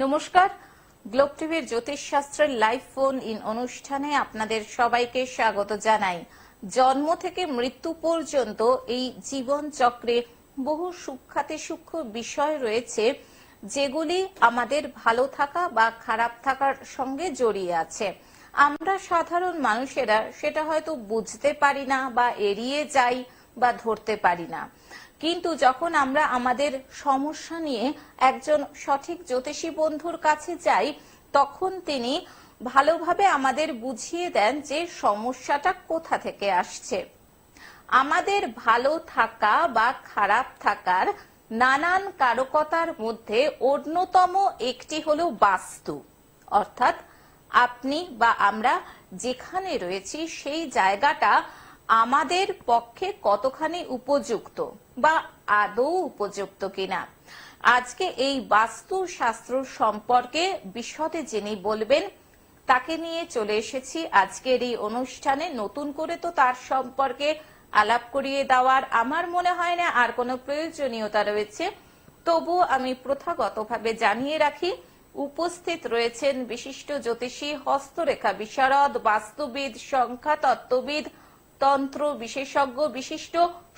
নমস্কার, গ্লোব টিভির জ্যোতিষশাস্ত্রের live phone in অনুষ্ঠানে আপনাদের সবাইকে স্বাগত জানাই। জন্ম থেকে মৃত্যু পর্যন্ত এই জীবন চক্রে বহু সূক্ষ্ম বিষয় রয়েছে, যেগুলি আমাদের ভালো থাকা বা খারাপ থাকার সঙ্গে জড়িয়ে আছে। আমরা সাধারণ মানুষেরা সেটা হয়তো বুঝতে পারি না বা এড়িয়ে যাই বা ধরতে পারি না। কিন্তু যখন আমরা আমাদের সমস্যা নিয়ে একজন সঠিক জ্যোতিষী বন্ধুর কাছে যাই, তখন তিনি ভালোভাবে আমাদের বুঝিয়ে দেন যে সমস্যাটা কোথা থেকে আসছে। আমাদের ভালো থাকা বা খারাপ থাকার নানান কারকতার মধ্যে অন্যতম একটি হলো বাস্তু, অর্থাৎ আপনি বা আমরা যেখানে রয়েছি সেই জায়গাটা আমাদের পক্ষে কতখানি উপযুক্ত বা আদৌ উপযুক্ত কিনা। আজকে এই বাস্তু শাস্ত্র সম্পর্কে বিশদে যিনি বলবেন, তাকে নিয়ে চলে এসেছি আজকের এই অনুষ্ঠানে। নতুন করে তো তার সম্পর্কে আলাপ করিয়ে দেওয়ার আমার মনে হয় না আর কোনো প্রয়োজনীয়তা রয়েছে, তবু আমি প্রথাগতভাবে জানিয়ে রাখি, উপস্থিত রয়েছেন বিশিষ্ট জ্যোতিষী, হস্তরেখা বিশারদ, বাস্তুবিদ, সংখ্যা তত্ত্ববিদ, তন্ত্র বিশেষজ্ঞ, বিশিষ্ট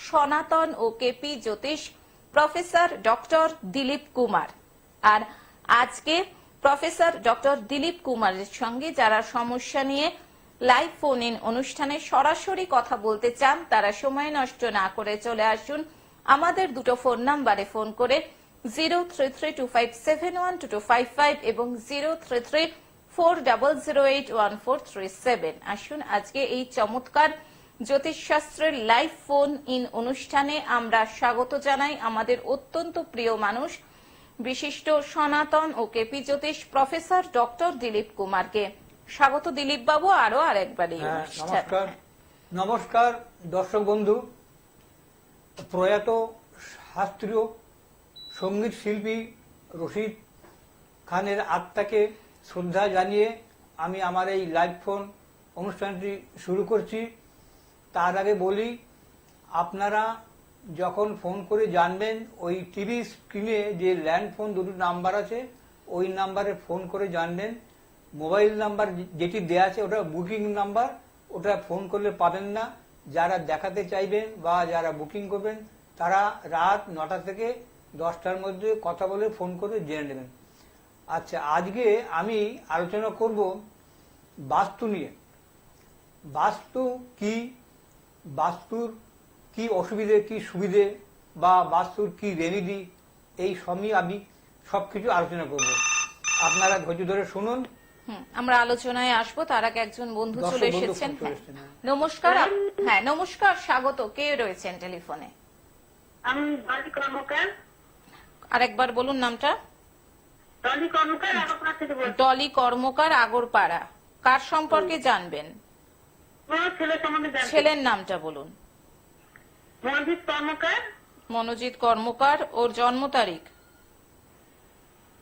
সনাতন ও কেপি জ্যোতিষ প্রফেসর ডক্টর দিলীপ কুমার। আর আজকে প্রফেসর ডক্টর দিলীপ কুমারের সঙ্গে যারা সমস্যা নিয়ে লাইভ ফোন ইন অনুষ্ঠানে সরাসরি কথা বলতে চান, তারা সময় নষ্ট না করে চলে আসুন আমাদের দুটো ফোন নাম্বারে ফোন করে 0332571255 এবং 0334008143 আসুন আজকে এই চমৎকার জ্যোতিষশাস্ত্রের লাইভ ফোন ইন অনুষ্ঠানে আমরা স্বাগত জানাই আমাদের অত্যন্ত প্রিয় মানুষ, বিশিষ্ট সনাতন ও কেপি জ্যোতিষ প্রফেসর ডক্টর দিলীপ কুমারকে। স্বাগত দিলীপ বাবু আরো আরেকবার। নমস্কার। নমস্কার দর্শক বন্ধু। প্রয়াত শাস্ত্রীয় সঙ্গীত শিল্পী রশিদ খানের আত্মাকে শ্রদ্ধা জানিয়ে আমি আমার এই লাইভ ফোন অনুষ্ঠানটি শুরু করছি। তার আগে বলি, আপনারা যখন ফোন করে জানবেন, ওই টিভি স্ক্রিনে যে ল্যান্ড ফোন দুটো নাম্বার আছে, ওই নাম্বারে ফোন করে জানবেন। মোবাইল নাম্বার যেটি দেওয়া আছে ওটা বুকিং নাম্বার, ওটা ফোন করলে পাবেন না। যারা দেখাতে চাইবেন বা যারা বুকিং করবেন তারা রাত 9টা থেকে 10টার মধ্যে কথা বলে ফোন করে জেনে নেবেন। আচ্ছা, আজকে আমি আলোচনা করব বাস্তু নিয়ে। বাস্তু কি, বাস্তুর কি অসুবিধে কি সুবিধে, বা বাস্তুর কি রেমেডি, এই সবই আমি সবকিছু আলোচনা করব। আপনারা ধৈর্য ধরে শুনুন। আমরা আলোচনায় আসবো, তার আগে একজন বন্ধু চলে এসেছেন। নমস্কার। হ্যাঁ নমস্কার, স্বাগত। কে রয়েছেন টেলিফোনে? আমি ডলি কর্মকার। আরেকবার বলুন নামটা। ডলি কর্মকার, আগরপাড়া থেকে বলছি। ডলি কর্মকার, আগরপাড়া। কার সম্পর্কে জানবেন? ছেলে সম্বন্ধে জানতে। ছেলের নামটা বলুন। মনোজিৎ কর্মকার। মনোজিৎ কর্মকার। ওর জন্ম তারিখ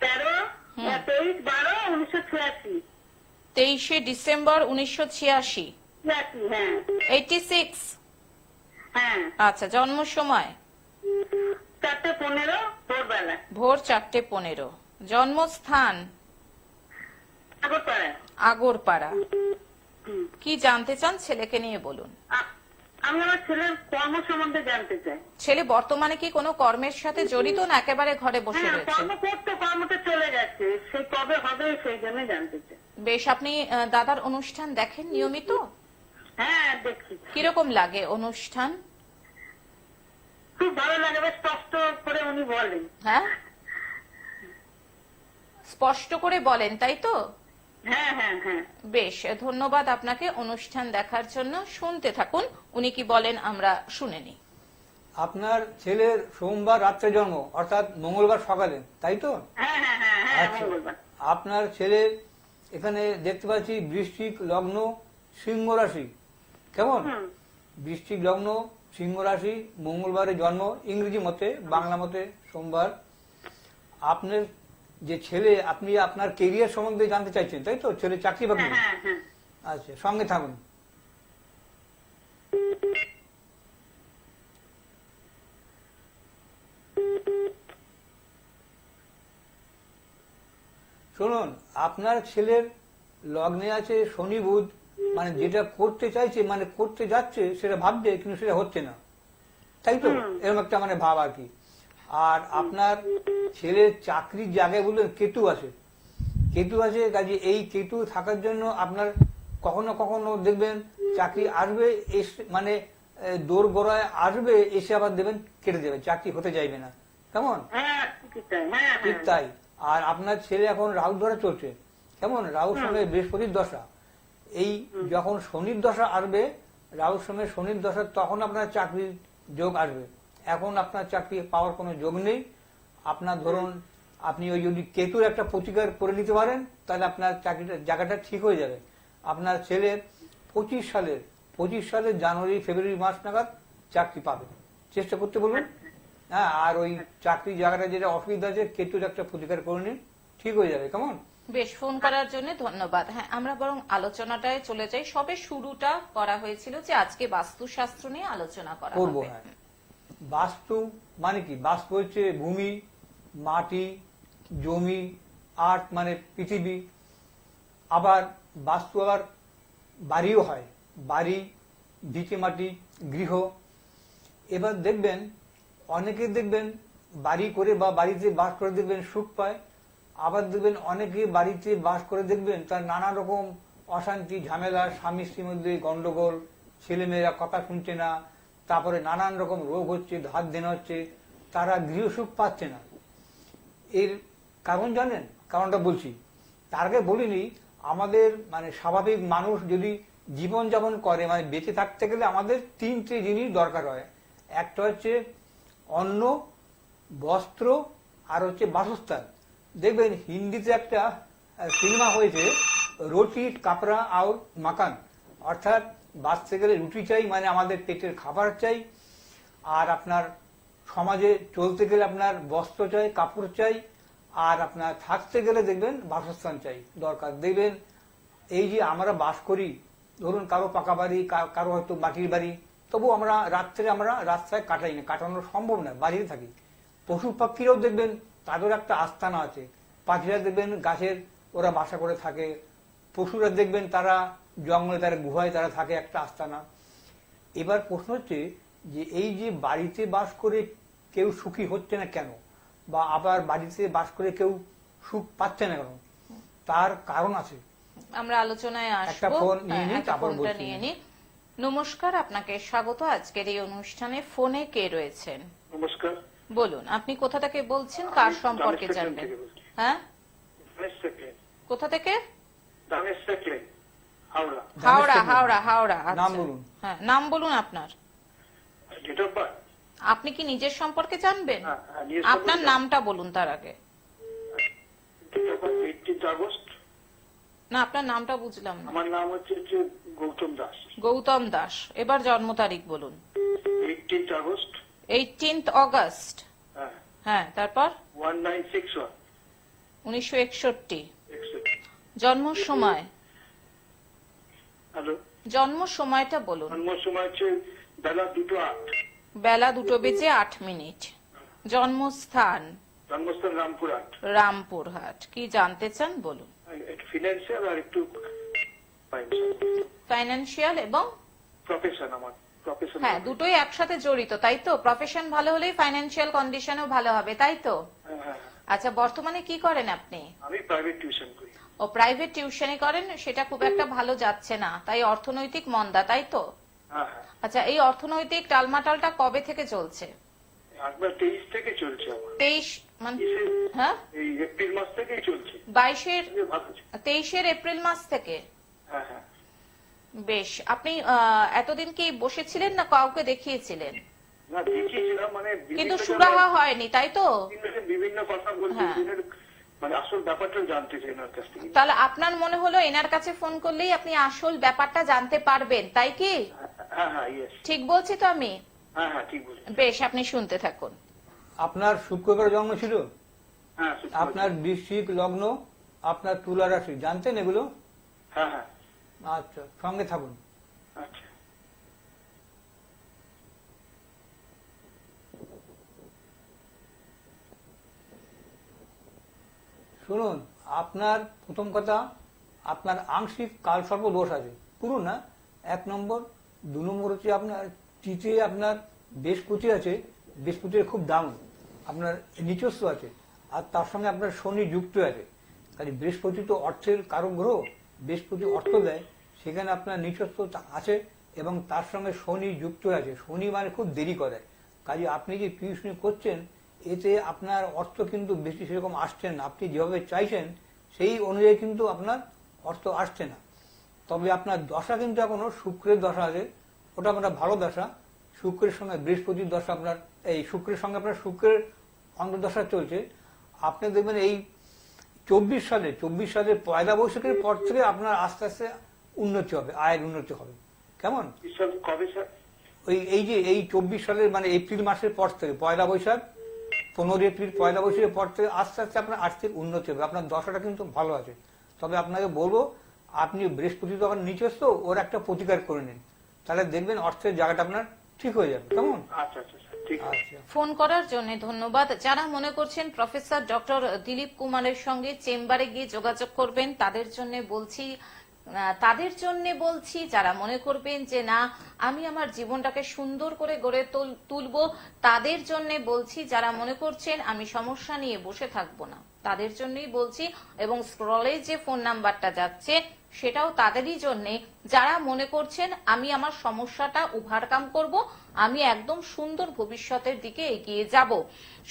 23/12/1986। 23শে ডিসেম্বর 1986। 86। হ্যাঁ। আচ্ছা, জন্ম সময় 4:15 ভোরবেলা। ভোর 4:15। জন্মস্থান আগরপাড়া। আগরপাড়া। কি জানতে চান ছেলেকে নিয়ে বলুন। আমি আমার ছেলের কর্ম সম্বন্ধে জানতে চাই। ছেলে বর্তমানে কি কোনো কর্মের সাথে জড়িত, না একেবারে ঘরে বসে রয়েছে? কর্ম করতে কর্মতে চলে গেছে, সেই কবে হবে সেই জন্য জানতে চাই। বেশ, আপনি দাদার অনুষ্ঠান দেখেন নিয়মিত? হ্যাঁ দেখি। কিরকম লাগে অনুষ্ঠান? খুব ভালো লাগে, বেশ স্পষ্ট করে উনি বলেন। হ্যাঁ, স্পষ্ট করে বলেন, তাই তো? হ্যাঁ হ্যাঁ হ্যাঁ। বেশ, ধন্যবাদ আপনাকে অনুষ্ঠান দেখার জন্য। শুনতে থাকুন উনি কি বলেন, আমরা শুনে নিই। আপনার ছেলের সোমবার রাত্রে জন্ম, অর্থাৎ মঙ্গলবার সকালে, তাই তো? হ্যাঁ হ্যাঁ হ্যাঁ হ্যাঁ, আচ্ছা, মঙ্গলবার। আপনার ছেলের এখানে দেখতে পাচ্ছি বৃশ্চিক লগ্ন, সিংহ রাশি। কেমন? বৃশ্চিক লগ্ন, সিংহ রাশি, মঙ্গলবারে জন্ম, ইংরেজি মতে, বাংলা মতে সোমবার। আপনার যে ছেলে, আপনি আপনার কেরিয়ার সম্বন্ধে জানতে চাইছেন, তাই তো? ছেলে চাকরি বাকরি? আচ্ছা, সঙ্গে থাকুন। শুনুন, আপনার ছেলের লগ্নে আছে শনি বুধ, মানে যেটা করতে চাইছে মানে করতে যাচ্ছে সেটা ভাবছে কিন্তু সেটা হচ্ছে না, তাই তো? এরকম একটা মানে ভাব আর কি। আর আপনার ছেলের চাকরির জায়গায় বললেন কেতু আছে, কেতু আছে, কাজে এই কেতু থাকার জন্য আপনার কখনো কখনো দেখবেন চাকরি আসবে, মানে দৌড় গড়ায় আসবে, এসে আবার দেবেন কেটে দেবে, চাকরি হতে চাইবে না, কেমন? হ্যাঁ ঠিক তাই, হ্যাঁ ঠিক হ্যাঁ তাই। আর আপনার ছেলে এখন রাহু ধরে চলছে, কেমন? রাহুর সঙ্গে বৃহস্পতির দশা, এই যখন শনির দশা আসবে, রাহুর সঙ্গে শনির দশা, তখন আপনার চাকরির যোগ আসবে। এখন আপনার চাকরি পাওয়ার কোনো যোগ নেই। আপনার ধরুন আপনি ওই যদি কেতুর একটা প্রতিকার করে নিতে পারেন তাহলে আপনার চাকরিটা জায়গাটা ঠিক হয়ে যাবে। আপনার ছেলে 25 সালের জানুয়ারি ফেব্রুয়ারি মাস নাগাদ চাকরি পাবে, চেষ্টা করতে বলুন। হ্যাঁ, আর ওই চাকরি জায়গাটা যেটা অসুবিধা আছে কেতুর একটা প্রতিকার করে নিন, ঠিক হয়ে যাবে, কেমন? বেশ, ফোন করার জন্য ধন্যবাদ। হ্যাঁ, আমরা বরং আলোচনাটায় চলে যাই। সবে শুরুটা করা হয়েছিল যে আজকে বাস্তুশাস্ত্র নিয়ে আলোচনা করা করবো। হবে। হ্যাঁ, বাস্তু মানে কি? বাস্তু হচ্ছে ভূমি, মাটি, জমি, আর্থ মানে পৃথিবী। আবার বাস্তু আবার বাড়িও হয়, বাড়ি, ভিটে মাটি, গৃহ। এবার দেখবেন অনেকে দেখবেন বাড়ি করে বা বাড়িতে বাস করে দেখবেন সুখ পায়, আবার দেখবেন অনেকে বাড়িতে বাস করে দেখবেন তার নানা রকম অশান্তি ঝামেলা, স্বামী স্ত্রীর মধ্যে গন্ডগোল, ছেলেমেয়েরা কথা শুনছে না, তারপরে নানান রকম রোগ হচ্ছে, ধার দেনা হচ্ছে, তারা গৃহসুখ পাচ্ছে না। এর কারণ জানেন? কারণটা বলছি, তার আগে বলিনি, আমাদের মানে স্বাভাবিক মানুষ যদি জীবনযাপন করে, মানে বেঁচে থাকতে গেলে আমাদের 3টে জিনিস দরকার হয়। একটা হচ্ছে অন্ন, বস্ত্র, আর হচ্ছে বাসস্থান। দেখবেন হিন্দিতে একটা সিনেমা হয়েছে, রুটি কাপড়া আর মাকান, অর্থাৎ বাঁচতে গেলে রুটি চাই, মানে আমাদের পেটের খাবার চাই, আর আপনার সমাজে চলতে গেলে আপনার বস্ত্র চাই, কাপড় চাই, আর আপনার থাকতে গেলে দেখবেন বাসস্থান চাই, দরকার। দেখবেন এই যে আমরা বাস করি, ধরুন কারো পাকা বাড়ি, কারো হয়তো মাটির বাড়ি, তবু আমরা রাত্রে আমরা রাস্তায় কাটাই না, কাটানো সম্ভব না, বাড়িতে থাকি। পশু পাখিরাও দেখবেন তাদের একটা আস্তানা আছে, পাখিরা দেখবেন গাছের ওরা বাসা করে থাকে, পশুরা দেখবেন তারা জঙ্গলে, তারা গুহায় তারা থাকে, একটা আস্তানা। এবার প্রশ্ন হচ্ছে যে এই যে বাড়িতে বাস করে কেউ সুখী হচ্ছে না কেন, বা আবার বাড়িতে বাস করে কেউ সুখ পাচ্ছে না কেন, তার কারণ আছে। আমরা আলোচনায় একটা আসবো। ফোন নিয়ে নিই, একটা তারপর ফোনটা বলছি। নিয়ে নিই। নমস্কার, আপনাকে স্বাগত আজকের এই অনুষ্ঠানে। ফোনে কে রয়েছেন? নমস্কার। বলুন, আপনি কোথা থেকে বলছেন, কার সম্পর্কে দামেস্ক জানবেন? থেকে বলছি। হ্যাঁ, দামেস্ক থেকে। কোথা থেকে? দামেস্ক থেকে, হাওড়া। হাওড়া, দামেস্ক থেকে। হাওড়া, হাওড়া। নাম আচ্ছা। বলুন। হ্যাঁ, নাম বলুন আপনার। Date of birth? আপনি কি নিজের সম্পর্কে জানবেন? হ্যাঁ, নিজের আপনার সম্পর্কে। নামটা বলুন তার আগে। Date of birth 18 August. না, আপনার নামটা বুঝলাম না। আমার নাম হচ্ছে গৌতম দাস। গৌতম দাস। এবার জন্ম তারিখ বলুন। 18 আগস্ট। 18 অগস্ট। হ্যাঁ, হ্যাঁ, তারপর 1961। 1961। 61। জন্ম সময়? হ্যালো, জন্ম সময়টা বলুন। জন্ম সময় হচ্ছে বেলা 2:08। বেলা 2:08। জন্মস্থান? জন্মস্থান রামপুরহাট। রামপুরহাট। কি জানতে চান বলুন। একটু ফিনান্সিয়াল আর একটু ফাইন্যান্সিয়াল এবং প্রফেশন, আমার প্রফেশন। হ্যাঁ, দুটোই একসাথে জড়িত, তাই তো? প্রফেশন ভালো হলেই ফাইন্যান্সিয়াল কন্ডিশনও ভালো হবে, তাই তো? হ্যাঁ, আচ্ছা, বর্তমানে কি করেন আপনি? আমি প্রাইভেট টিউশন করি। ও, প্রাইভেট টিউশনই করেন, সেটা খুব একটা ভালো যাচ্ছে না, তাই অর্থনৈতিক মন্দা, তাই তো? হ্যাঁ হ্যাঁ, আচ্ছা, এই অর্থনৈতিক টালমাটালটা কবে থেকে চলছে? একবার 23 থেকে চলছে আমার। 23 মানে? হ্যাঁ, এই এপ্রিল মাস থেকেই চলছে। 22-এর ভালো আছে। 23-এর এপ্রিল মাস থেকে? হ্যাঁ হ্যাঁ। বেশ। আপনি এতদিন কি বসেছিলেন না কাউকে দেখিয়েছিলেন? না, দেখিয়েছিলাম, মানে কিন্তু বিভিন্ন সুরাহা জায়গায় হয়নি, তাই তো? বিভিন্ন কথা বলতে, হ্যাঁ। মানে আসল ব্যাপারটা জানতে চাই ওনার কাছ থেকে। তাহলে আপনার মনে হলো এনার কাছে ফোন করলেই আপনি আসল ব্যাপারটা জানতে পারবেন, তাই কি? হ্যাঁ হ্যাঁ, ইয়েস। ঠিক বলছি তো আমি? হ্যাঁ হ্যাঁ, ঠিক বলেছেন। বেশ, আপনি শুনতে থাকুন। আপনার শুক্রবার জন্ম ছিল, হ্যাঁ, আপনার বৃশ্চিক লগ্ন, আপনার তুলা রাশি, জানতেন এগুলো? হ্যাঁ হ্যাঁ। আচ্ছা, সঙ্গে থাকুন। আচ্ছা। শুনুন, আপনার প্রথম কথা, আপনার আংশিক কালসর্প দোষ আছে, পুরো না। 1 নম্বর। 2 নম্বর হচ্ছে আপনার তিথি, আপনার বৃহস্পতি আছে, বৃহস্পতির খুব দাম, আপনার নিচস্ব আছে, আর তার সঙ্গে আপনার শনি যুক্ত আছে। কাজে বৃহস্পতি তো অর্থের কারক গ্রহ, বৃহস্পতি অর্থ দেয়, সেখানে আপনার নিচস্ব আছে এবং তার সঙ্গে শনি যুক্ত আছে। শনি মানে খুব দেরি করে। কাজে আপনি যে টিউশনি করছেন, এতে আপনার অর্থ কিন্তু বেশি সেরকম আসছে না। আপনি যেভাবে চাইছেন সেই অনুযায়ী কিন্তু আপনার অর্থ আসছে না। তবে আপনার দশা কিন্তু এখনো শুক্রের দশা আছে, ওটা আপনার ভালো দশা। শুক্রের সঙ্গে বৃহস্পতির দশা, আপনার এই শুক্রের সঙ্গে আপনার শুক্রের অন্তর্দশা চলছে। আপনি দেখবেন এই 24 সালের 1 বৈশাখের পর থেকে আপনার আস্তে আস্তে উন্নতি হবে, আয়ের উন্নতি হবে। কেমন? কবে স্যার? এই 24 সালের মানে এপ্রিল মাসের পর থেকে 1 বৈশাখ, 15 এপ্রিল 1 বৈশাখের পর থেকে আস্তে আস্তে আপনার আর্থিক উন্নতি হবে। আপনার দশাটা কিন্তু ভালো আছে। তবে আপনাকে বলবো, আপনি বৃহস্পতি তো আবার নিচস্থ, ওর একটা প্রতিকার করে নিন, তাহলে দেখবেন অর্থের জায়গাটা আপনার ঠিক হয়ে যাবে। কেমন? আচ্ছা আচ্ছা স্যার, ঠিক আছে। আচ্ছা। ফোন করার জন্য ধন্যবাদ। যারা মনে করছেন প্রফেসর ডক্টর দিলীপ কুমারের সঙ্গে চেম্বারে গিয়ে যোগাযোগ করবেন, তাদের জন্য বলছি যারা মনে করবেন যে না আমি আমার জীবনটাকে সুন্দর করে গড়ে তুলবো, তাদের জন্য বলছি। যারা মনে করছেন আমি সমস্যা নিয়ে বসে থাকবো না, তাদের জন্যই বলছি। এবং স্ক্রলে যে ফোন নাম্বারটা যাচ্ছে সেটাও তাদেরই জন্য, যারা মনে করছেন আমি আমার সমস্যাটা ওভারকাম করব, আমি একদম সুন্দর ভবিষ্যতের দিকে এগিয়ে যাব,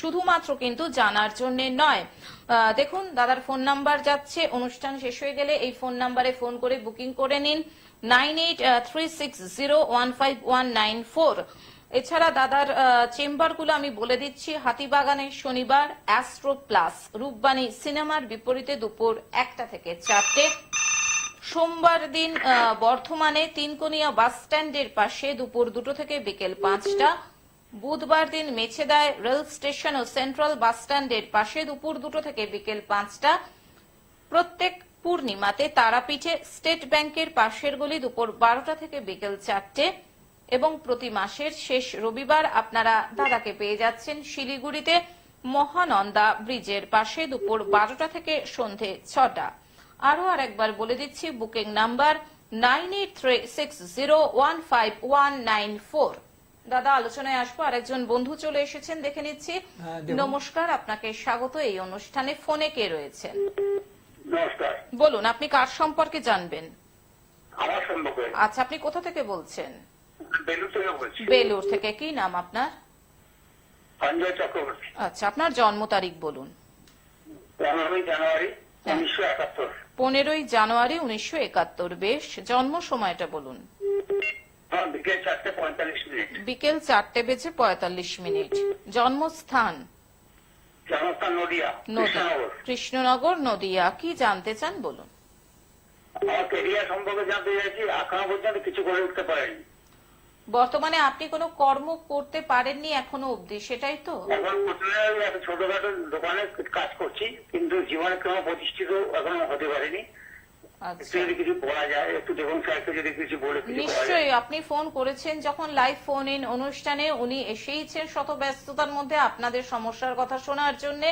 শুধুমাত্র কিন্তু জানার জন্য নয়। দেখুন দাদার ফোন নাম্বার যাচ্ছে, অনুষ্ঠান শেষ হয়ে গেলে এই ফোন নাম্বারে ফোন করে বুকিং করে নিন 9836015194। এছাড়া দাদার চেম্বারগুলো আমি বলে দিচ্ছি: হাতিবাগানে শনিবার অ্যাস্ট্রো প্লাস, রূপবাণী সিনেমার বিপরীতে দুপুর 1টা থেকে 4টে। সোমবার দিন বর্ধমানে তিনকোনিয়া বাস স্ট্যান্ডের পাশে দুপুর 2টো থেকে বিকেল 5টা। বুধবার দিন মেছেদায় রেল স্টেশন ও সেন্ট্রাল বাস স্ট্যান্ডের পাশে দুপুর 2টো থেকে বিকেল 5টা। প্রত্যেক পূর্ণিমাতে তারাপীঠে স্টেট ব্যাংকের পাশের গলি দুপুর 12টা থেকে বিকেল 4টে। এবং প্রতি মাসের শেষ রবিবার আপনারা দাদাকে পেয়ে যাচ্ছেন শিলিগুড়িতে মহানন্দা ব্রিজের পাশে দুপুর 12টা থেকে সন্ধে 6টা। আরো আরেকবার বলে দিচ্ছি, বুকিং নাম্বার 9836015194। দাদা আলোচনায় আসবো, আরেকজন বন্ধু চলে এসেছেন, দেখে নিচ্ছি। নমস্কার, আপনাকে স্বাগত এই অনুষ্ঠানে। ফোনে কে রয়েছেন? নমস্কার। বলুন, আপনি কার সম্পর্কে জানবেন? আমার সম্পর্কে। আচ্ছা, আপনি কোথা থেকে বলছেন? বেলুর থেকে বলছি। বেলুর থেকে। কি নাম আপনার? সঞ্জয় চক্রবর্তী। আচ্ছা, আপনার জন্ম তারিখ বলুন। 15 জানুয়ারি 1971। 15 জানুয়ারি 1971। বেশ, জন্ম সময়টা বলুন। বিকেল 4:45। বিকেল 4:45। জন্মস্থান? জন্মস্থান নদিয়া, কৃষ্ণনগর। কৃষ্ণনগর, নদিয়া। কি জানতে চান বলুন। আমার কেরিয়ার সম্পর্কে জানতে চাইছি। এখনো পর্যন্ত কিছু করে উঠতে পারেনি। বর্তমানে আপনি কোনো কর্ম করতে পারেননি এখনো অবধি, সেটাই তো? এখন প্রথমে একটা ছোটখাটো দোকানে কাজ করছি, কিন্তু জীবনে কোনো প্রতিষ্ঠিত এখনো হতে পারেনি। আচ্ছা, যদি কিছু বলা যায় একটু দেখুন স্যারকে, যদি কিছু বলে কিছু করা যায়। নিশ্চয়ই। আপনি ফোন করেছেন যখন লাইভ ফোন ইন অনুষ্ঠানে, উনি এসেইছেন শত ব্যস্ততার মধ্যে আপনাদের সমস্যার কথা শোনার জন্য,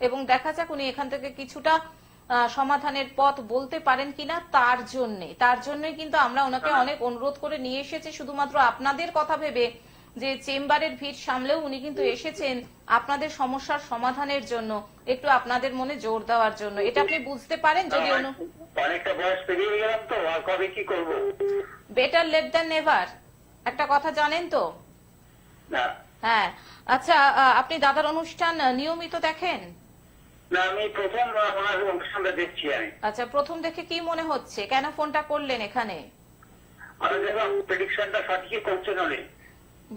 এবং দেখা যাক উনি এখান থেকে কিছুটা সমাধানের পথ বলতে পারেন কিনা। তার জন্যই কিন্তু আমরা ওনাকে অনেক অনুরোধ করে নিয়ে এসেছি, শুধুমাত্র আপনাদের কথা ভেবে যে চেম্বারের ভিড় সামলেও উনি কিন্তু এসেছেন আপনাদের সমস্যার সমাধানের জন্য, একটু আপনাদের মনে জোর দেওয়ার জন্য। এটা আপনি বুঝতে পারেন? যদি অনেকটা বয়স পেরিয়ে গেলাম তো, আর কবে কি করব? বেটার লেট দ্যান নেভার একটা কথা জানেন তো? না। হ্যাঁ। আচ্ছা, আপনি দাদার অনুষ্ঠান নিয়মিত দেখেন? না, আমি প্রথম ওনার অনুষ্ঠানটা দেখছি। আমি আচ্ছা, প্রথম দেখে কি মনে হচ্ছে? কেন ফোনটা করলেন এখানে? আমি দেখলাম প্রেডিকশনটা সঠিকই করছেন উনি।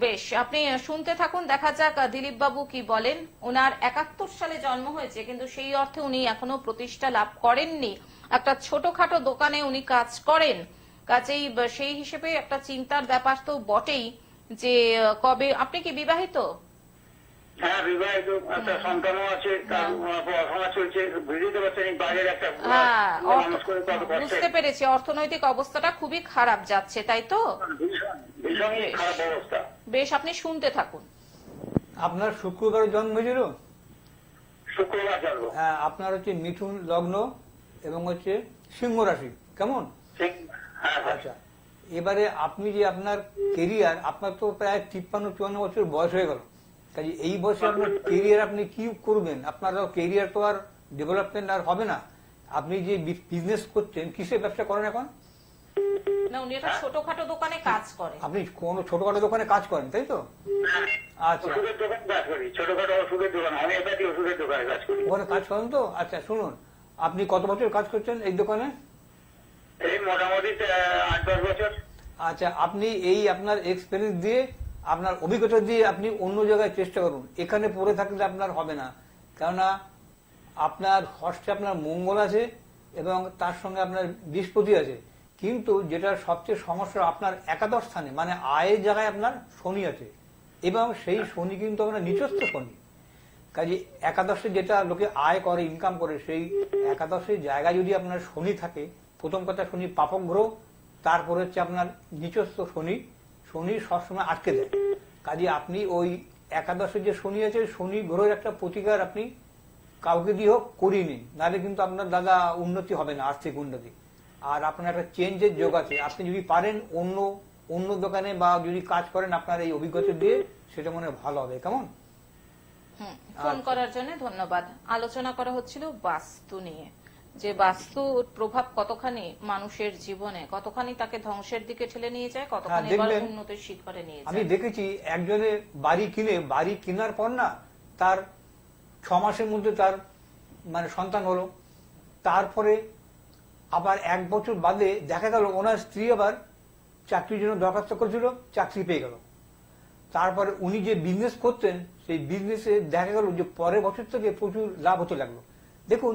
বেশ, আপনি শুনতে থাকুন, দেখা যাক দিলীপ বাবু কি বলেন। ওনার 71 সালে জন্ম হয়েছে, কিন্তু সেই অর্থে উনি এখনো প্রতিষ্ঠা লাভ করেননি। একটা ছোটখাটো দোকানে উনি কাজ করেন, কাজেই সেই হিসেবে একটা চিন্তার ব্যাপার তো বটেই যে কবে। আপনি কি বিবাহিত? হ্যাঁ, বিবাহিত, একটা সন্তানও আছে, তার পড়াশোনা চলছে, বুঝতে পারছেন বাইরের একটা হ্যাঁ, মানুষ করে কত কষ্ট। বুঝতে পেরেছি, অর্থনৈতিক অবস্থাটা খুবই খারাপ যাচ্ছে, তাই তো? ভীষণই খারাপ অবস্থা। বেশ, আপনি শুনতে থাকুন। আপনার শুক্রবার জন্ম হয়েছিল? শুক্রবার জন্ম। আপনার হচ্ছে মিথুন লগ্ন এবং হচ্ছে সিংহ রাশি, কেমন? হ্যাঁ স্যার। আচ্ছা, এবারে আপনি যে আপনার কেরিয়ার, আপনার তো প্রায় 53-54 বছর বয়স হয়ে গেল, কাজে এই বয়সে আপনার কেরিয়ার আপনি কি করবেন? আপনার কেরিয়ার তো আর ডেভেলপমেন্ট আর হবে না। আপনি যে বিজনেস করছেন, কিসের ব্যবসা করেন এখন? না, উনি একটা ছোটখাটো দোকানে কাজ করে। আপনি কোন ছোটখাটো দোকানে কাজ করেন, তাই তো? আচ্ছা, ওষুধের দোকান কাজ করি, ছোটখাটো ওষুধের দোকান, হোমিওপ্যাথি ওষুধের দোকানে কাজ করি। ওখানে কাজ করেন তো? আচ্ছা শুনুন, আপনি কত বছর কাজ করছেন এই দোকানে? এই মোটামুটি 8-10 বছর। আচ্ছা, আপনি এই আপনার এক্সপিরিয়েন্স দিয়ে, আপনার অভিজ্ঞতা দিয়ে আপনি অন্য জায়গায় চেষ্টা করুন। এখানে পড়ে থাকলে আপনার হবে না, কেননা আপনার ষষ্ঠে আপনার মঙ্গল আছে এবং তার সঙ্গে আপনার বৃহস্পতি আছে, কিন্তু যেটা সবচেয়ে সমস্যা, আপনার একাদশ স্থানে মানে আয়ের জায়গায় আপনার শনি আছে, এবং সেই শনি কিন্তু আপনার নিচস্থ শনি। কাজে একাদশে যেটা লোকে আয় করে, ইনকাম করে, সেই একাদশের জায়গায় যদি আপনার শনি থাকে, প্রথম কথা শনি পাপক গ্রহ, তারপরে হচ্ছে আপনার নিচস্থ শনি, শনি সবসময় আটকে দেয়। কাজে আপনি ওই একাদশে যে শনি আছে, শনি গ্রহের একটা প্রতিকার আপনি কাউকে দিয়ে হোক করিয়ে নিন, নাহলে কিন্তু আপনার দাদা উন্নতি হবে না, আর্থিক উন্নতি। আর আপনার একটা চেঞ্জের যোগ আছে, আপনি যদি পারেন অন্য দোকানে বা যদি কাজ করেন আপনার এই অভিজ্ঞতা দিয়ে, সেটা মনে হয় ভালো হবে, কেমন? ফোন করার জন্য ধন্যবাদ। আলোচনা করা হচ্ছিল বাস্তু নিয়ে, যে বাস্তুর প্রভাব কতখানি মানুষের জীবনে, কতখানি তাকে ধ্বংসের দিকে ঠেলে নিয়ে যায়, কতখানি দেখবেন, উন্নতির শিখরে নিয়ে আমি যায়। দেখেছি একজনের বাড়ি কেনার পর না, তার 6 মাসের মধ্যে তার মানে সন্তান হলো, তারপরে আবার 1 বছর বাদে দেখা গেল ওনার স্ত্রী আবার চাকরির জন্য দরখাস্ত করেছিল, চাকরি পেয়ে গেল। তারপরে উনি যে বিজনেস করতেন, সেই বিজনেসে দেখা গেল যে পরের বছর থেকে প্রচুর লাভ হতে লাগলো। দেখুন,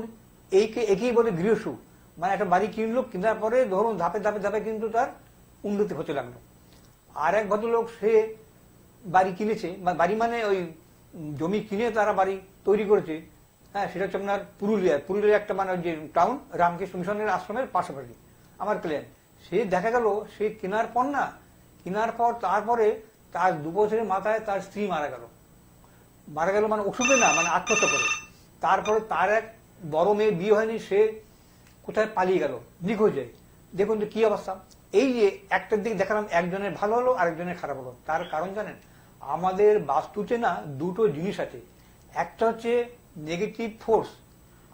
একেই বলে গৃহসুখ, মানে একটা বাড়ি কিনলো, কেনার পরে ধরুন ধাপে ধাপে ধাপে কিন্তু তার উন্নতি হতে লাগলো। আর এক ভদ্রলোক, সে বাড়ি কিনেছে, বাড়ি মানে ওই জমি কিনে তারা বাড়ি তৈরি করেছে, হ্যাঁ, সেটা হচ্ছে আপনার পুরুলিয়ার একটা মানে যে টাউন, রামকৃষ্ণ মিশনের আশ্রমের পাশাপাশি আমার ক্লিয়েন্ট। সে দেখা গেল সে কেনার পর তারপরে তার 2 বছরের মাথায় তার স্ত্রী মারা গেল মানে অসুখে না, মানে আত্মহত্যা করে। তারপরে তার এক বড় মেয়ে বিয়ে হয়নি, সে কোথায় পালিয়ে গেল, নিখোঁজ যায়। দেখুন তো কি অবস্থা। এই যে একটার দিকে দেখালাম, একজনের ভালো হলো, আরেকজনের খারাপ হলো। তার কারণ জানেন, আমাদের বাস্তুতে না দুটো জিনিস আছে, একটা হচ্ছে নেগেটিভ ফোর্স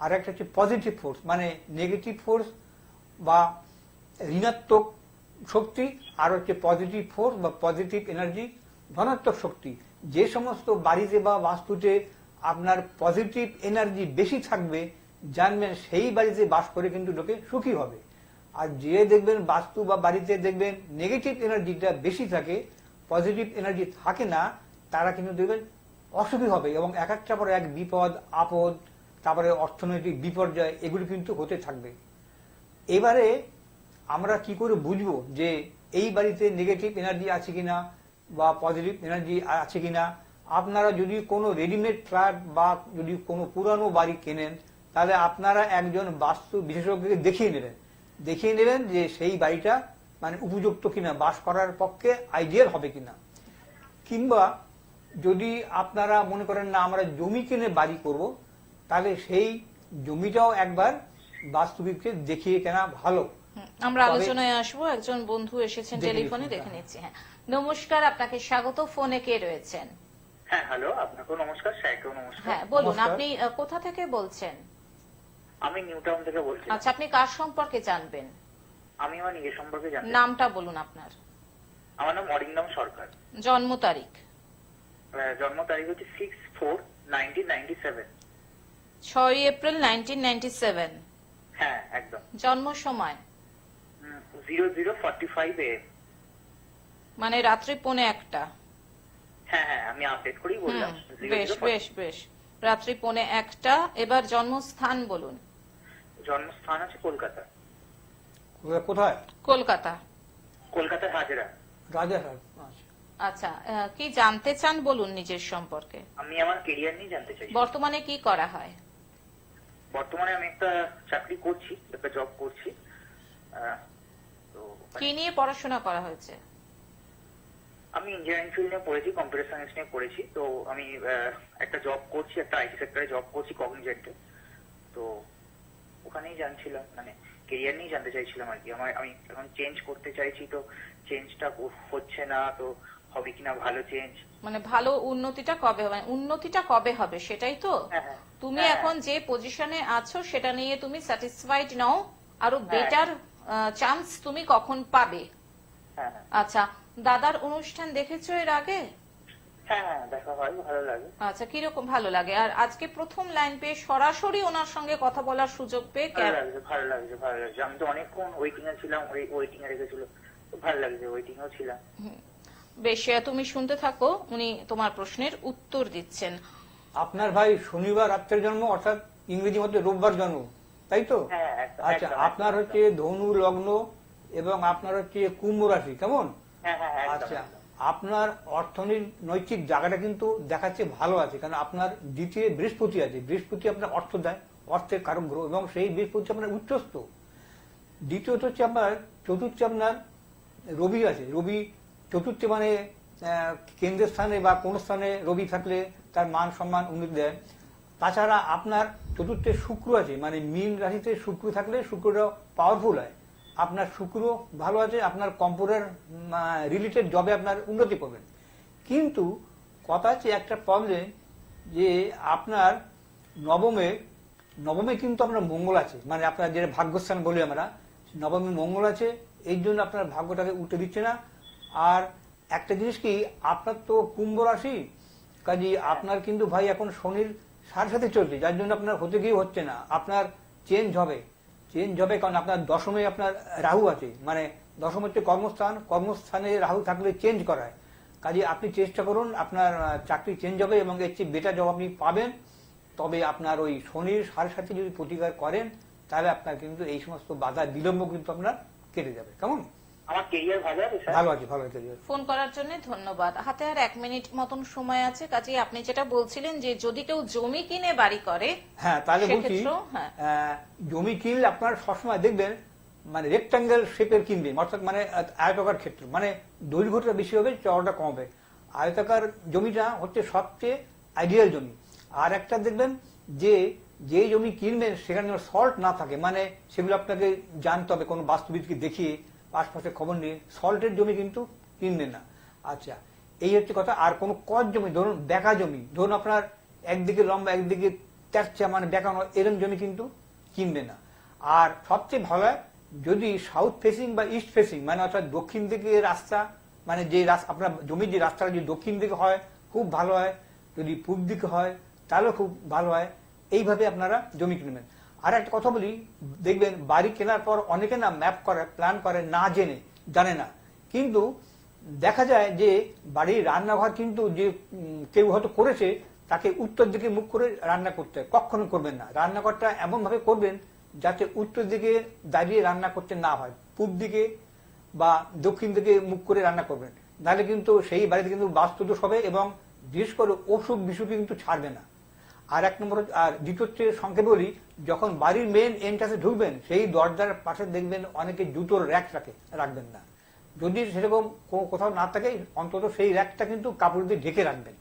আর একটা হচ্ছে পজিটিভ ফোর্স। মানে নেগেটিভ ফোর্স বা ঋণাত্মক শক্তি, আর হচ্ছে পজিটিভ ফোর্স বা পজিটিভ এনার্জি, ধনাত্মক শক্তি। যে সমস্ত বাড়িতে বা বাস্তুতে আপনার পজিটিভ এনার্জি বেশি থাকবে, জানবেন সেই বাড়িতে বাস করে কিন্তু লোকে সুখী হবে। আর যে দেখবেন বাস্তু বা বাড়িতে দেখবেন নেগেটিভ এনার্জিটা বেশি থাকে, পজিটিভ এনার্জি থাকে না, তারা কিন্তু দেখবেন অসুখী হবে, এবং একটার পর এক বিপদ আপদ, তারপরে অর্থনৈতিক বিপর্যয়, এগুলি কিন্তু হতে থাকবে। এবারে আমরা কি করে বুঝবো যে এই বাড়িতে নেগেটিভ এনার্জি আছে কিনা বা পজিটিভ এনার্জি আছে কিনা? আপনারা যদি কোনো রেডিমেড ফ্ল্যাট বা যদি কোনো পুরানো বাড়ি কেনেন, তাহলে আপনারা একজন বাস্তু বিশেষজ্ঞকে দেখিয়ে নেবেন যে সেই বাড়িটা মানে উপযুক্ত কিনা, বাস করার পক্ষে আইডিয়াল হবে কিনা। কিংবা যদি আপনারা মনে করেন না আমরা জমি কিনে বাড়ি করব, তাহলে সেই জমিটাও একবার বাস্তুবিদকে দেখিয়ে কেনা ভালো। আমরা আলোচনায় আসবো। একজন বন্ধু এসেছেন টেলিফোনে, দেখে নিচ্ছি। হ্যাঁ, নমস্কার, আপনাকে স্বাগত। ফোনে কে রয়েছেন? হ্যাঁ, হ্যালো, আপনাকেও নমস্কার, স্যারকেও নমস্কার। হ্যাঁ, বলুন, নমস্কার। আপনি কোথা থেকে বলছেন? আমি নিউ টাউন থেকে বলছি। আচ্ছা, আপনি কার সম্পর্কে জানবেন? আমি আমার নিজের সম্পর্কে জানি। নামটা বলুন আপনার। আমার নাম অরিন্দম সরকার। জন্ম তারিখ? জন্ম তারিখ হচ্ছে 6/4/1997। 6 এপ্রিল 1997। হ্যাঁ, একদম। জন্ম সময়? 00:45 AM। মানে রাত্রি 1:45। হ্যাঁ হ্যাঁ, আমি আপডেট করেই বললাম। বেশ বেশ বেশ, রাত্রি 1:45। এবার জন্মস্থান বলুন। জন্মস্থান আছে কলকাতা। কোথায়? কলকাতা। কলকাতার হাজরা। রাজারহাট। আচ্ছা, আচ্ছা, কি জানতে চান বলুন নিজের সম্পর্কে। আমি আমার কেরিয়ার নিয়ে জানতে চাই। বর্তমানে কি করা হয়? বর্তমানে আমি একটা চাকরি করছি, একটা জব করছি। তো কি নিয়ে পড়াশোনা করা হয়েছে? আমি ইঞ্জিনিয়ারিং ফিল্ড নিয়ে পড়েছি, কম্পিউটার সায়েন্স নিয়ে পড়েছি। তো আমি একটা জব করছি, একটা আইটি সেক্টরে জব করছি কগনিজেন্টে। তো ওখানেই জানছিলাম, মানে কেরিয়ার নিয়েই জানতে চাইছিলাম আর কি। আমি এখন চেঞ্জ করতে চাইছি, তো চেঞ্জটা হচ্ছে না, তো হবে কিনা ভালো চেঞ্জ। মানে ভালো উন্নতিটা কবে হবে, উন্নতিটা কবে হবে সেটাই তো। হ্যাঁ, হ্যাঁ। তুমি হ্যাঁ। এখন যে পজিশনে আছো সেটা নিয়ে তুমি স্যাটিসফাইড নও, আরো বেটার চান্স তুমি কখন পাবে? হ্যাঁ, হ্যাঁ। আচ্ছা, দাদার অনুষ্ঠান দেখেছো এর আগে? হ্যাঁ, হ্যাঁ, দেখা হয়, ভালো লাগে। আচ্ছা, কিরকম ভালো লাগে? আর আজকে প্রথম লাইন পেয়ে সরাসরি ওনার সঙ্গে কথা বলার সুযোগ পেয়ে ভালো লাগছে, ভালো লাগছে, ভালো লাগছে। আমি তো অনেকক্ষণ ওয়েটিং এ ছিলাম, ওয়েটিং এ রেখেছিল, তো ভালো লাগছে, ওয়েটিং এও ছিলাম। বেশ, তুমি শুনতে থাকো, উনি তোমার প্রশ্নের উত্তর দিচ্ছেন। আপনার ভাই শনিবার রাত্রের জন্ম, অর্থাৎ ইংরেজি মধ্যে রোববার জন্ম, তাই তো? হ্যাঁ, একদম, আচ্ছা, একদম, আপনার একদম। হচ্ছে ধনু লগ্ন এবং আপনার হচ্ছে কুম্ভ রাশি, কেমন? হ্যাঁ, হ্যাঁ, একদম, আচ্ছা, একদম। আপনার অর্থনৈতিক জায়গাটা কিন্তু দেখাচ্ছে ভালো আছে, কারণ আপনার দ্বিতীয় বৃহস্পতি আছে। বৃহস্পতি আপনার অর্থ দেয়, অর্থের কারক গ্রহ, এবং সেই বৃহস্পতি আপনার উচ্চস্থ। দ্বিতীয়ত হচ্ছে আপনার চতুর্থে আপনার রবি আছে। রবি চতুর্থে মানে কেন্দ্রের স্থানে বা কোন স্থানে রবি থাকলে তার মান সম্মান উন্নতি দেয়। তাছাড়া আপনার চতুর্থে শুক্র আছে, মানে মীন রাশিতে শুক্র থাকলে শুক্রটা পাওয়ারফুল হয়। আপনার শুক্র ভালো আছে, আপনার কম্পিউটার রিলেটেড জবে আপনার উন্নতি করবেন। কিন্তু কথা হচ্ছে একটা প্রবলেম, যে আপনার নবমে কিন্তু আপনার মঙ্গল আছে, মানে আপনার যেটা ভাগ্যস্থান বলি আমরা, নবমে মঙ্গল আছে, এই জন্য আপনার ভাগ্যটাকে উঠতে দিচ্ছে না। আর একটা জিনিস কি, আপনার তো কুম্ভ রাশি, কাজে আপনার কিন্তু ভাই এখন শনির সাথে চলছে, যার জন্য আপনার হতে গিয়ে হচ্ছে না। আপনার চেঞ্জ হবে, কারণ আপনার দশমে আপনার রাহু আছে, মানে দশম হচ্ছে কর্মস্থান, কর্মস্থানে রাহু থাকলে চেঞ্জ করায়। কাজে আপনি চেষ্টা করুন, আপনার চাকরি চেঞ্জ হবে এবং এর চেয়ে বেটার জব আপনি পাবেন। তবে আপনার ওই শনির সাথে যদি প্রতিকার করেন, তাহলে আপনার কিন্তু এই সমস্ত বাধা বিলম্ব কিন্তু আপনার কেটে যাবে। কেমন? আমার কেরিয়ার ভালো আছে স্যার। ভালো আছে, ভালো আছে। ফোন করার জন্য ধন্যবাদ। হাতে আর 1 মিনিট মতন সময় আছে, কাজে আপনি যেটা বলছিলেন যে যদি কেউ জমি কিনে বাড়ি করে, হ্যাঁ, তাহলে বলছি সেক্ষেত্রেও, হ্যাঁ। জমি কিনলে আপনার সবসময় দেখবেন মানে রেক্টাঙ্গেল শেপের কিনবেন, অর্থাৎ মানে আয়তাকার ক্ষেত্র, মানে দৈর্ঘ্যটা বেশি হবে, চওড়াটা কম হবে। আয়তাকার জমিটা হচ্ছে সবচেয়ে আইডিয়াল জমি। আর একটা দেখবেন যে জমি কিনবেন সেখানে সল্ট না থাকে, মানে সেগুলো আপনাকে জানতে হবে, কোনো বাস্তুবিদকে দেখিয়ে আশপাশে খবর নিয়ে। সল্টের জমি কিন্তু কিনবেন না। আচ্ছা, এই হচ্ছে কথা। আর কোনো কট জমি, ধরুন বেঁকা জমি, ধরুন আপনার একদিকে লম্বা একদিকে তেরচা, মানে বেঁকানো, এরকম জমি কিন্তু কিনবে না। আর সবচেয়ে ভালো হয় যদি সাউথ ফেসিং বা ইস্ট ফেসিং, মানে অর্থাৎ দক্ষিণ দিকে রাস্তা, মানে যে আপনার জমির যে রাস্তাটা যদি দক্ষিণ দিকে হয় খুব ভালো হয়, যদি পূর্ব দিকে হয় তাহলেও খুব ভালো হয়। এইভাবে আপনারা জমি কিনবেন। আর একটা কথা বলি, দেখবেন বাড়ি কেনার পর অনেকে না ম্যাপ করে, প্ল্যান করে, না জানে না। কিন্তু দেখা যায় যে বাড়ির রান্নাঘর কিন্তু যে কেউ হয়তো করেছে, তাকে উত্তর দিকে মুখ করে রান্না করতে হয়, কখনো করবেন না। রান্নাঘরটা এমন ভাবে করবেন যাতে উত্তর দিকে দাঁড়িয়ে রান্না করতে না হয়, পূর্ব দিকে বা দক্ষিণ দিকে মুখ করে রান্না করবেন, নাহলে কিন্তু সেই বাড়িতে কিন্তু বাস্তুদোষ হবে এবং বিশেষ করে অসুখ বিসুখ কিন্তু ছাড়বে না। আর এক নম্বর, আর দ্বিতীয় হচ্ছে সংক্ষেপে বলি, যখন বাড়ির মেন এন্ট্রান্সে ঢুকবেন সেই দরজার পাশে দেখবেন অনেকে জুতোর র্যাক রাখবেন না। যদি সেরকম কোথাও না থাকে, অন্তত সেই র্যাকটা কিন্তু কাপড় দিয়ে ঢেকে রাখবেন,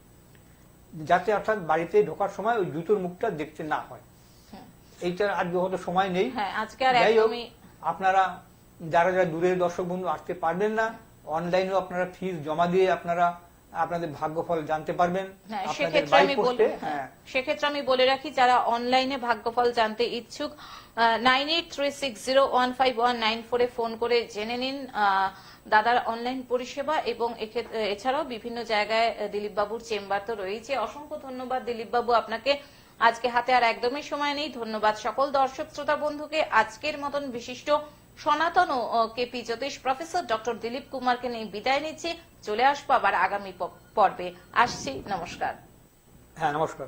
যাতে অর্থাৎ বাড়িতে ঢোকার সময় ওই জুতোর মুখটা দেখতে না হয়। এইটা আজকে হয়তো সময় নেই, যাই হোক, আপনারা যারা দূরের দর্শক বন্ধু আসতে পারবেন না, অনলাইনেও আপনারা ফিস জমা দিয়ে আপনারা আপনাদের ভাগ্যফল জানতে পারবেন। সেক্ষেত্রে আমি বলে রাখি, যারা অনলাইনে ভাগ্যফল জানতে ইচ্ছুক 9836015194 ফোন করে জেনে নিন দাদার অনলাইন পরিষেবা। এবং এছাড়াও বিভিন্ন জায়গায় দিলীপ বাবুর চেম্বার তো রয়েছে। অসংখ্য ধন্যবাদ দিলীপ বাবু আপনাকে। আজকে হাতে আর একদমই সময় নেই। ধন্যবাদ সকল দর্শক শ্রোতা বন্ধুকে। আজকের মতন বিশিষ্ট সনাতন ও কেপি জ্যোতিষ প্রফেসর ডক্টর দিলীপ কুমারকে নিয়ে বিদায় নিচ্ছি। চলে আসবো আবার আগামী পর্বে। আসছি, নমস্কার। হ্যাঁ, নমস্কার।